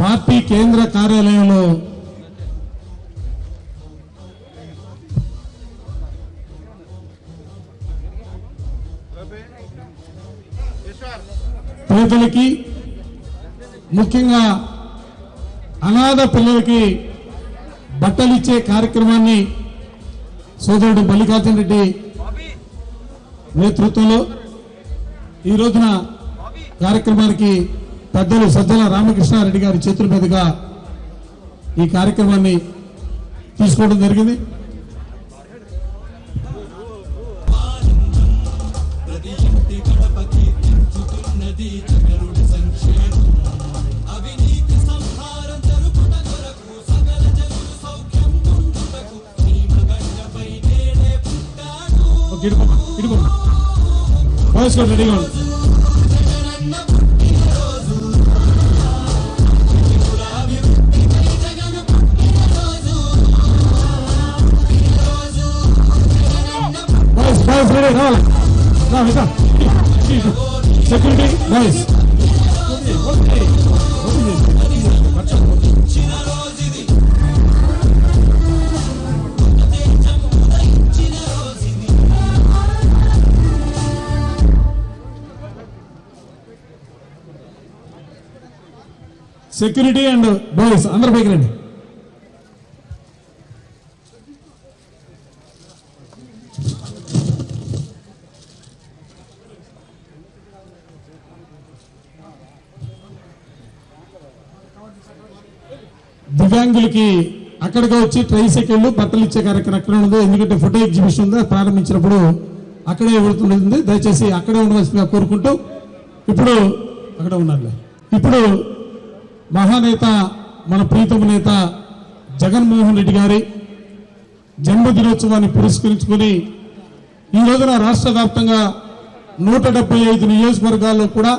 Party కేంద్ర కార్యాలయంలో పేదలకి ముఖ్యంగా అనాథ పిల్లలకి బట్టలిచ్చే కార్యక్రమాన్ని సోదరుడు మల్లికార్జున రెడ్డి నేతృత్వంలో ఈ రోజున కార్యక్రమానికి పెద్దలు సజ్జల రామకృష్ణారెడ్డి గారి చేతుల మీదుగా ఈ కార్యక్రమాన్ని తీసుకోవడం జరిగింది. రెడీగా security voice security and boys అందరు పైకి రండి. దివ్యాంగులకి అక్కడికి వచ్చి ట్రైసైకిళ్ళు బట్టలు ఇచ్చే కార్యక్రమం అక్కడ ఉండదు, ఎందుకంటే ఫోటో ఎగ్జిబిషన్ ఉంది. ప్రారంభించినప్పుడు అక్కడే వెళుతుంది, దయచేసి అక్కడే ఉండవలసిందిగా కోరుకుంటూ ఇప్పుడు అక్కడ ఉండాలి. ఇప్పుడు మహానేత మన ప్రీతమ నేత జగన్మోహన్ రెడ్డి గారి జన్మదినోత్సవాన్ని పురస్కరించుకొని ఈ రోజున రాష్ట్ర వ్యాప్తంగా 175 నియోజకవర్గాల్లో కూడా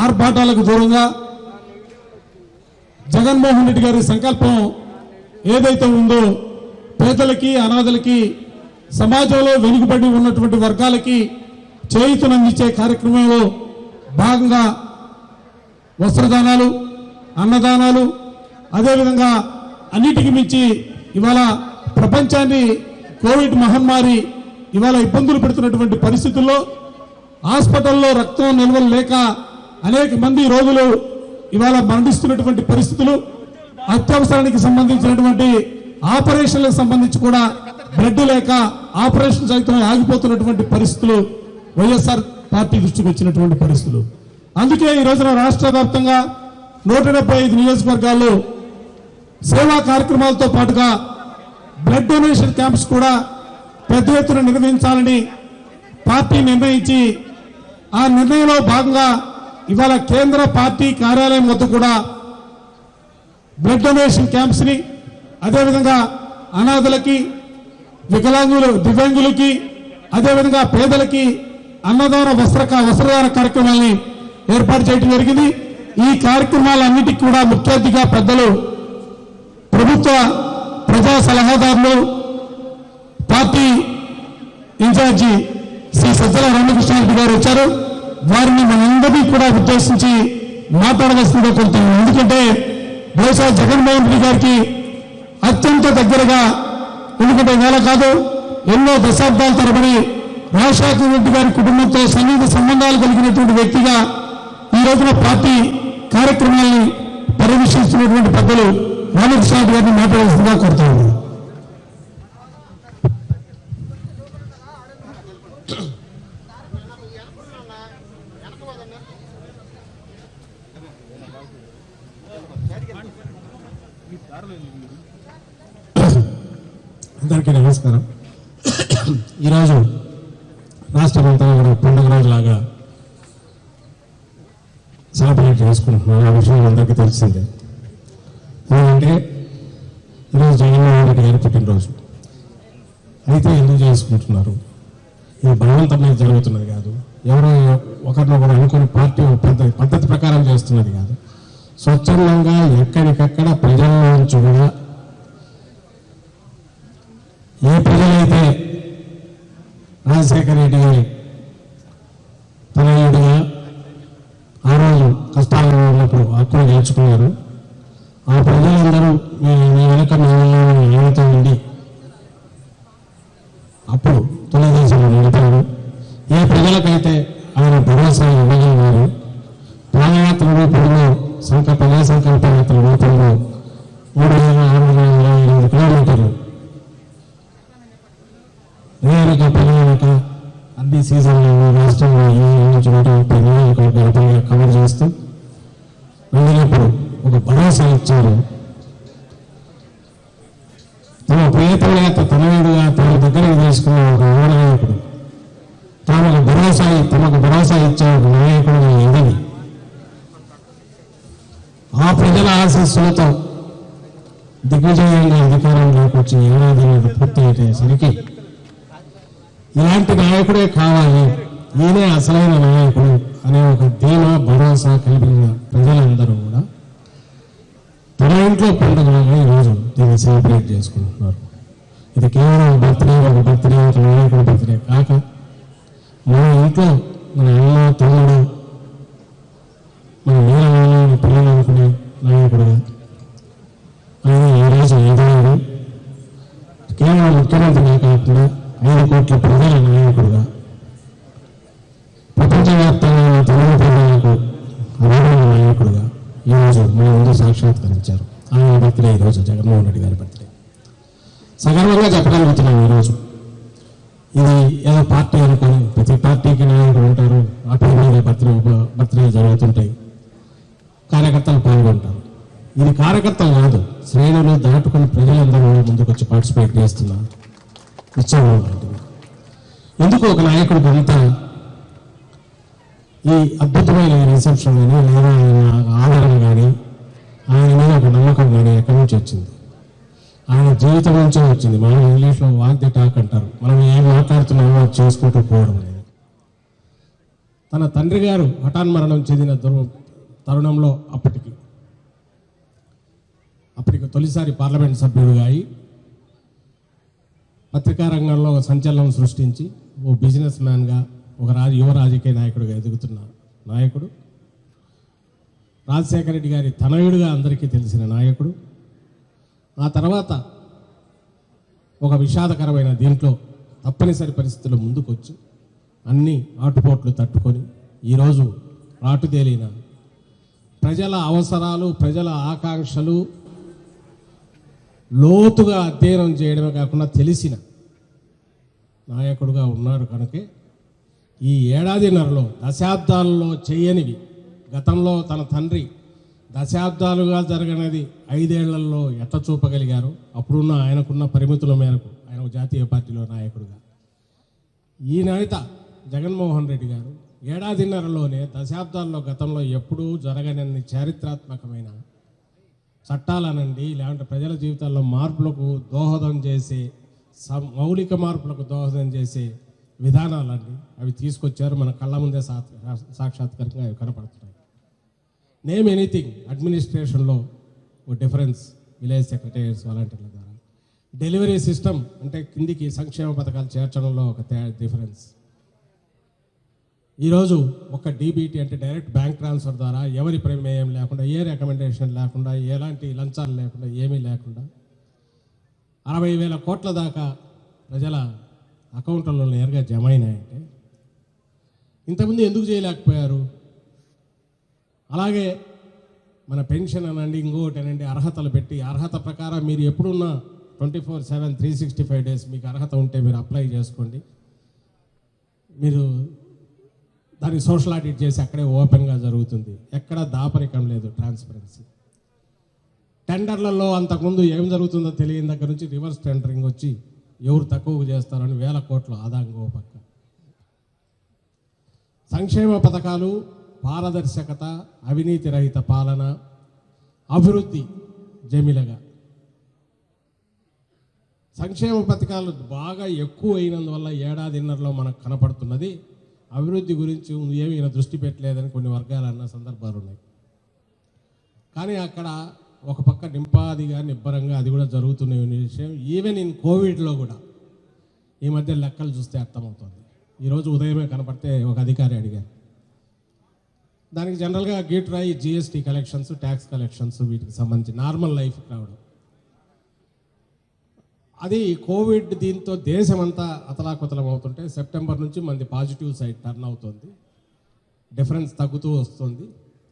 ఆర్భాటాలకు దూరంగా జగన్మోహన్ రెడ్డి గారి సంకల్పం ఏదైతే ఉందో పేదలకి అనాథలకి సమాజంలో వెనుకబడి ఉన్నటువంటి వర్గాలకి చేయూతనందించే కార్యక్రమంలో భాగంగా వస్త్రదానాలు, అన్నదానాలు, అదేవిధంగా అన్నిటికీ మించి ఇవాళ ప్రపంచాన్ని కోవిడ్ మహమ్మారి ఇవాళ ఇబ్బందులు పెడుతున్నటువంటి పరిస్థితుల్లో హాస్పిటల్లో రక్తం నిల్వలు లేక అనేక మంది రోగులు ఇవాళ మరణిస్తున్నటువంటి పరిస్థితులు, అత్యవసరానికి సంబంధించినటువంటి ఆపరేషన్లకు సంబంధించి కూడా బ్లడ్ లేక ఆపరేషన్ సైతం ఆగిపోతున్నటువంటి పరిస్థితులు వైఎస్ఆర్ పార్టీ దృష్టికి వచ్చినటువంటి పరిస్థితులు. అందుకే ఈ రోజున రాష్ట్ర వ్యాప్తంగా 175 నియోజకవర్గాల్లో సేవా కార్యక్రమాలతో పాటుగా బ్లడ్ డొనేషన్ క్యాంప్స్ కూడా పెద్ద ఎత్తున నిర్వహించాలని పార్టీ నిర్ణయించి ఆ నిర్ణయంలో భాగంగా ఇవాళ కేంద్ర పార్టీ కార్యాలయం వద్ద కూడా బ్లడ్ డొనేషన్ క్యాంప్స్ ని, అదేవిధంగా అనాథలకి, దివ్యాంగులకి, అదేవిధంగా పేదలకి అన్నదాన వస్త్రదాన కార్యక్రమాన్ని ఏర్పాటు చేయడం జరిగింది. ఈ కార్యక్రమాలన్నిటికీ కూడా ముఖ్య అతిథిగా పెద్దలు ప్రభుత్వ ప్రజా సలహాదారులు పార్టీ ఇన్ఛార్జి శ్రీ సజ్జల రామకృష్ణారెడ్డి గారు వచ్చారు. వారిని మనందరినీ కూడా ఉద్దేశించి మాట్లాడవలసిందిగా కోరుతున్నాం. ఎందుకంటే బహుశా జగన్మోహన్ రెడ్డి గారికి అత్యంత దగ్గరగా, ఎందుకంటే వేళ కాదు ఎన్నో దశాబ్దాల తరబడి రాజశేఖర రెడ్డి గారి కుటుంబంతో సన్నిహిత సంబంధాలు కలిగినటువంటి వ్యక్తిగా ఈ రోజున పార్టీ కార్యక్రమాన్ని పర్యవేక్షిస్తున్నటువంటి పెద్దలు రామకృష్ణారెడ్డి గారిని మాట్లాడాల్సిందిగా కోరుతున్నాను. అందరికీ నమస్కారం. ఈరోజు రాష్ట్రమంతా కూడా పండుగ రోజులాగా సెలబ్రేట్ చేసుకుంటున్నాం. ఆ విషయం అందరికీ తెలిసిందే. ఎందుకంటే ఈరోజు జగన్మోహన్ రెడ్డి గారి పుట్టినరోజు. అయితే ఎందుకు చేసుకుంటున్నారు? ఇది బలవంతమైన జరుగుతున్నది కాదు, ఎవరో ఒకరినొకరు అనుకుని పార్టీ పద్ధతి ప్రకారం చేస్తున్నది కాదు. స్వచ్ఛందంగా ఎక్కడికక్కడ ప్రజల నుంచి కూడా ఏ ప్రజలైతే రాజశేఖర రెడ్డి గారి తనయుడిగా ఆ రోజు కష్టాల్లో ఉన్నప్పుడు హక్కును నేర్చుకున్నారు, ఆ ప్రజలందరూ మీ వెనక ఏమైతే ఉండి అప్పుడు తెలుగుదేశంలో నడిపారు. ఏ ప్రజలకైతే ఆయన భరోసా ఇవ్వగలిగారు, పాదయాత్ర రూపంలో ప్రజా సంకల్ప యాత్ర రూపంలో 3,628 కిలోమీటర్లు నియోజక ప్రజలక అన్ని సీజన్లలో రాష్ట్రంలో కవర్ చేస్తూ వెళ్ళినప్పుడు ఒక భరోసా ఇచ్చారు. తమ ప్రియతమ నేత తనయుడుగా తమ దగ్గరికి తీసుకున్న ఒక నాయకుడు, తమకు భరోసా ఇచ్చే ఒక నాయకుడుగా ఎదిగి ఆ ప్రజల ఆశీస్సులతో దిగ్విజయంగా అధికారంలోకి వచ్చి ఏడాది పూర్తి అయ్యేసరికి ఇలాంటి నాయకుడే కావాలి, ఈయనే అసలైన నాయకుడు అనే ఒక ధీమా భరోసా కలిగిన ప్రజలందరూ కూడా తన ఇంట్లో పండుగగా ఈరోజు దీన్ని సెలబ్రేట్ చేసుకుంటున్నారు. ఇది కేవలం ఒక బర్త్డే ఒక నాయకుడి బర్త్డే కాక మన ఇంట్లో మన అన్న తమ్ముడు మన వీరమైన పిల్లలు అనుకునే నాయకుడుగా ఆయన ఈరోజు ఎదిగాడు. కేవలం ముఖ్యమంత్రిగా కాకుండా 5 కోట్ల ప్రజల నాయకుడుగా ప్రపంచవ్యాప్తంగా తెలుగు ప్రజలకు అభిమాన నాయకుడుగా ఈరోజు మన ముందు సాక్షాత్కరించారు. ఆయన బర్త్డే ఈరోజు జగన్మోహన్ రెడ్డి గారి బర్త్డే. సగర్వంగా చెప్పగలుగుతున్నాం. ఈరోజు ఇది ఏదో పార్టీ అనుకొని ప్రతి పార్టీకి నాయకుడు ఉంటారు, ఆ పేరు మీద బర్త్డే జరుగుతుంటాయి, కార్యకర్తలు పాల్గొంటారు. ఇది కార్యకర్తలు కాదు, శ్రేణులు దాటుకుని ప్రజలందరూ ముందుకు వచ్చి పార్టిసిపేట్ చేస్తున్నారు. ఉత్సవం లాంటిది. ఎందుకు ఒక నాయకుడికి అంతా ఈ అద్భుతమైన రిసెప్షన్ కానీ లేదా ఆయన ఆదరణ కానీ ఆయన మీద ఒక నమ్మకం కానీ ఎక్కడి నుంచి వచ్చింది? ఆయన జీవితం నుంచే వచ్చింది. మనం ఇంగ్లీష్లో వాక్ ది టాక్ అంటారు. మనం ఏం మాట్లాడుతున్నామో అది చేసుకుంటూ పోవడం అనేది. తన తండ్రి గారు హఠాన్మరణం చెందిన తరుణంలో అప్పటికి తొలిసారి పార్లమెంట్ సభ్యుడిగా అయి పత్రికా రంగంలో ఒక సంచలనం సృష్టించి ఓ బిజినెస్ మ్యాన్గా ఒక యువ రాజకీయ నాయకుడిగా ఎదుగుతున్న నాయకుడు, రాజశేఖర రెడ్డి గారి తనయుడిగా అందరికీ తెలిసిన నాయకుడు. ఆ తర్వాత ఒక విషాదకరమైన దీంట్లో తప్పనిసరి పరిస్థితుల్లో ముందుకొచ్చి అన్ని ఆటుపోట్లు తట్టుకొని ఈరోజు రాటుదేలిన ప్రజల అవసరాలు, ప్రజల ఆకాంక్షలు లోతుగా అధ్యయనం చేయడమే కాకుండా తెలిసిన నాయకుడుగా ఉన్నాడు. కనుకే ఈ ఏడాదిన్నరలో దశాబ్దాలలో చేయనివి గతంలో తన తండ్రి దశాబ్దాలుగా జరగనిది 5 ఏళ్లలో ఎట్ట చూపగలిగారు. అప్పుడున్న ఆయనకున్న పరిమితుల మేరకు ఆయన జాతీయ పార్టీలో నాయకుడుగా ఈనాయత జగన్మోహన్ రెడ్డి గారు ఏడాదిన్నరలోనే దశాబ్దాల్లో గతంలో ఎప్పుడూ జరగనన్ని చారిత్రాత్మకమైన చట్టాలనండి, లేదంటే ప్రజల జీవితాల్లో మార్పులకు దోహదం చేసే మౌలిక మార్పులకు దోహదం చేసే విధానాలన్నీ అవి తీసుకొచ్చారు. మన కళ్ళ ముందే సాక్షాత్కారంగా అవి కనపడుతున్నాయి. నేమ్ ఎనీథింగ్ అడ్మినిస్ట్రేషన్లో ఓ డిఫరెన్స్, విలేజ్ సెక్రటరీస్ వాలంటీర్ల ద్వారా డెలివరీ సిస్టమ్ అంటే కిందికి సంక్షేమ పథకాలు చేర్చడంలో ఒక డిఫరెన్స్. ఈరోజు ఒక డీబీటీ అంటే డైరెక్ట్ బ్యాంక్ ట్రాన్స్ఫర్ ద్వారా ఎవరి ప్రమేయం లేకుండా, ఏ రికమెండేషన్ లేకుండా, ఎలాంటి లంచాలు లేకుండా, ఏమీ లేకుండా 60,000 కోట్ల దాకా ప్రజల అకౌంట్లలో నేరుగా జమ అయినాయంటే ఇంతకుముందు ఎందుకు చేయలేకపోయారు? అలాగే మన పెన్షన్ అనండి, ఇంకోటి అనండి, అర్హతలు పెట్టి అర్హత ప్రకారం మీరు ఎప్పుడున్న 24/7 365 డేస్ మీకు అర్హత ఉంటే మీరు అప్లై చేసుకోండి. మీరు దాన్ని సోషల్ ఆడిట్ చేసి అక్కడే ఓపెన్గా జరుగుతుంది. ఎక్కడ దాపరికం లేదు, ట్రాన్స్పరెన్సీ. టెండర్లలో అంతకుముందు ఏం జరుగుతుందో తెలియని దగ్గర నుంచి రివర్స్ టెండరింగ్ వచ్చి ఎవరు తక్కువ చేస్తారని 1000 కోట్ల ఆదాయంగా పక్క. సంక్షేమ పథకాలు, పారదర్శకత, అవినీతి రహిత పాలన, అభివృద్ధి జమిలగా. సంక్షేమ పథకాలు బాగా ఎక్కువ అయినందువల్ల ఏడాదిన్నరలో మనకు కనపడుతున్నది అభివృద్ధి గురించి ఏమీ దృష్టి పెట్టలేదని కొన్ని వర్గాలు అన్న సందర్భాలు ఉన్నాయి. కానీ అక్కడ ఒక పక్క నింపాదిగా నిబ్బరంగా అది కూడా జరుగుతున్న విషయం. ఈవెన్ ఇన్ కోవిడ్లో కూడా ఈ మధ్య లెక్కలు చూస్తే అర్థమవుతుంది. ఈరోజు ఉదయమే కనపడితే ఒక అధికారి అడిగారు, దానికి జనరల్గా గేట్ రాయి జిఎస్టీ కలెక్షన్స్, ట్యాక్స్ కలెక్షన్స్, వీటికి సంబంధించి నార్మల్ లైఫ్కి రావడం. అది కోవిడ్ దీంతో దేశమంతా అతలాకుతలం అవుతుంటే సెప్టెంబర్ నుంచి మంది పాజిటివ్ సైడ్ టర్న్ అవుతుంది, డిఫరెన్స్ తగ్గుతూ వస్తుంది.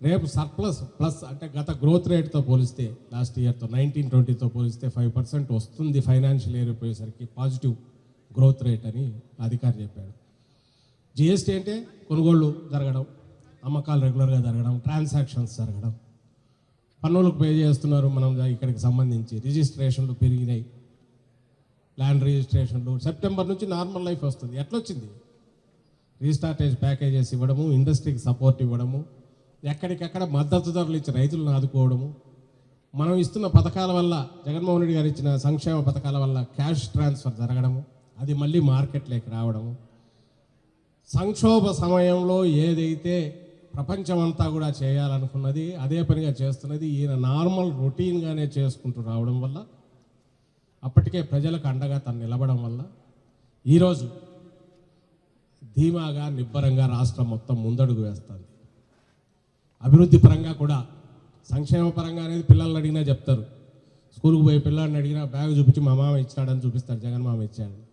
రేపు సర్ప్లస్ ప్లస్ అంటే గత గ్రోత్ రేట్తో పోలిస్తే లాస్ట్ ఇయర్తో 19-20తో పోలిస్తే 5% వస్తుంది ఫైనాన్షియల్ ఇయర్ పోయేసరికి పాజిటివ్ గ్రోత్ రేట్ అని అధికారి చెప్పాడు. జిఎస్టీ అంటే కొనుగోళ్ళు జరగడం, అమ్మకాలు రెగ్యులర్గా జరగడం, ట్రాన్సాక్షన్స్ జరగడం, పన్నులకు పే చేస్తున్నారు. మనం ఇక్కడికి సంబంధించి రిజిస్ట్రేషన్లు పెరిగినాయి, ల్యాండ్ రిజిస్ట్రేషన్లు. సెప్టెంబర్ నుంచి నార్మల్ లైఫ్ వస్తుంది. ఎట్లొచ్చింది? రీస్టార్టేజ్ ప్యాకేజెస్ ఇవ్వడము, ఇండస్ట్రీకి సపోర్ట్ ఇవ్వడము, ఎక్కడికెక్కడ మద్దతు ధరలు ఇచ్చి రైతులను ఆదుకోవడము, మనం ఇస్తున్న పథకాల వల్ల, జగన్మోహన్ రెడ్డి గారు ఇచ్చిన సంక్షేమ పథకాల వల్ల క్యాష్ ట్రాన్స్ఫర్ జరగడము, అది మళ్ళీ మార్కెట్లోకి రావడము. సంక్షోభ సమయంలో ఏదైతే ప్రపంచమంతా కూడా చేయాలనుకున్నది అదే పనిగా చేస్తున్నది ఈయన నార్మల్ రొటీన్గానే చేసుకుంటూ రావడం వల్ల, అప్పటికే ప్రజలకు అండగా తను నిలబడం వల్ల ఈరోజు ధీమాగా నిబ్బరంగా రాష్ట్రం మొత్తం ముందడుగు వేస్తుంది. అభివృద్ధి పరంగా కూడా, సంక్షేమ పరంగా అనేది పిల్లల్ని అడిగినా చెప్తారు. స్కూల్కి పోయి పిల్లల్ని అడిగినా బ్యాగ్ చూపించి మా మామ ఇచ్చాడని చూపిస్తాడు, జగన్ మామ ఇచ్చాడని,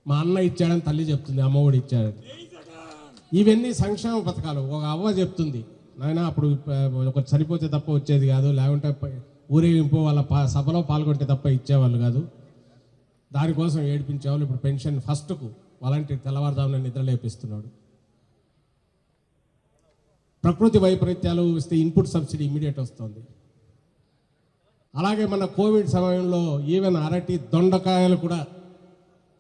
మా అన్న ఇచ్చాడని తల్లి చెప్తుంది, అమ్మఒడి ఇచ్చాడని. ఇవన్నీ సంక్షేమ పథకాలు. ఒక అవ్వ చెప్తుంది, నాయన అప్పుడు ఒకటి సరిపోతే తప్ప వచ్చేది కాదు, లేకుంటే ఊరేగింపు వాళ్ళ సభలో పాల్గొంటే తప్ప ఇచ్చేవాళ్ళు కాదు, దానికోసం ఏడిపించేవాళ్ళు. ఇప్పుడు పెన్షన్ ఫస్ట్కు వాలంటీర్ తెల్లవారుదామున నిద్ర లేపిస్తున్నాడు. ప్రకృతి వైపరీత్యాలు ఇస్తే ఇన్పుట్ సబ్సిడీ ఇమీడియట్ వస్తుంది. అలాగే మన కోవిడ్ సమయంలో ఈవెన్ అరటి, దొండకాయలు కూడా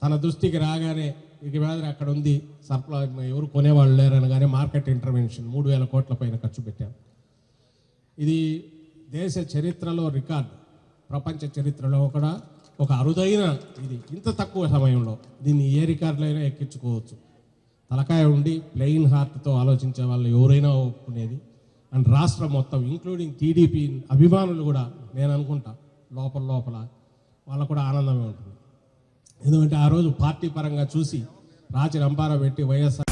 తన దృష్టికి రాగానే ఇక మీద అక్కడ ఉంది సరఫరా, ఎవరు కొనేవాళ్ళు లేరనగానే మార్కెట్ ఇంటర్వెన్షన్ 3,000 కోట్ల పైన ఖర్చు పెట్టాం. ఇది దేశ చరిత్రలో రికార్డ్, ప్రపంచ చరిత్రలో కూడా ఒక అరుదైన ఇది. ఇంత తక్కువ సమయంలో దీన్ని ఏ రికార్డులో అయినా ఎక్కించుకోవచ్చు. తలకాయ ఉండి ప్లెయిన్ హార్ట్తో ఆలోచించే వాళ్ళు ఎవరైనా ఒప్పుకునేది. అండ్ రాష్ట్రం మొత్తం ఇంక్లూడింగ్ టీడీపీ అభిమానులు కూడా నేను అనుకుంటా లోపల వాళ్ళకు కూడా ఆనందమే ఉంటుంది. ఎందుకంటే ఆ రోజు పార్టీ పరంగా చూసి రాచి రంపారా పెట్టి వైఎస్ఆర్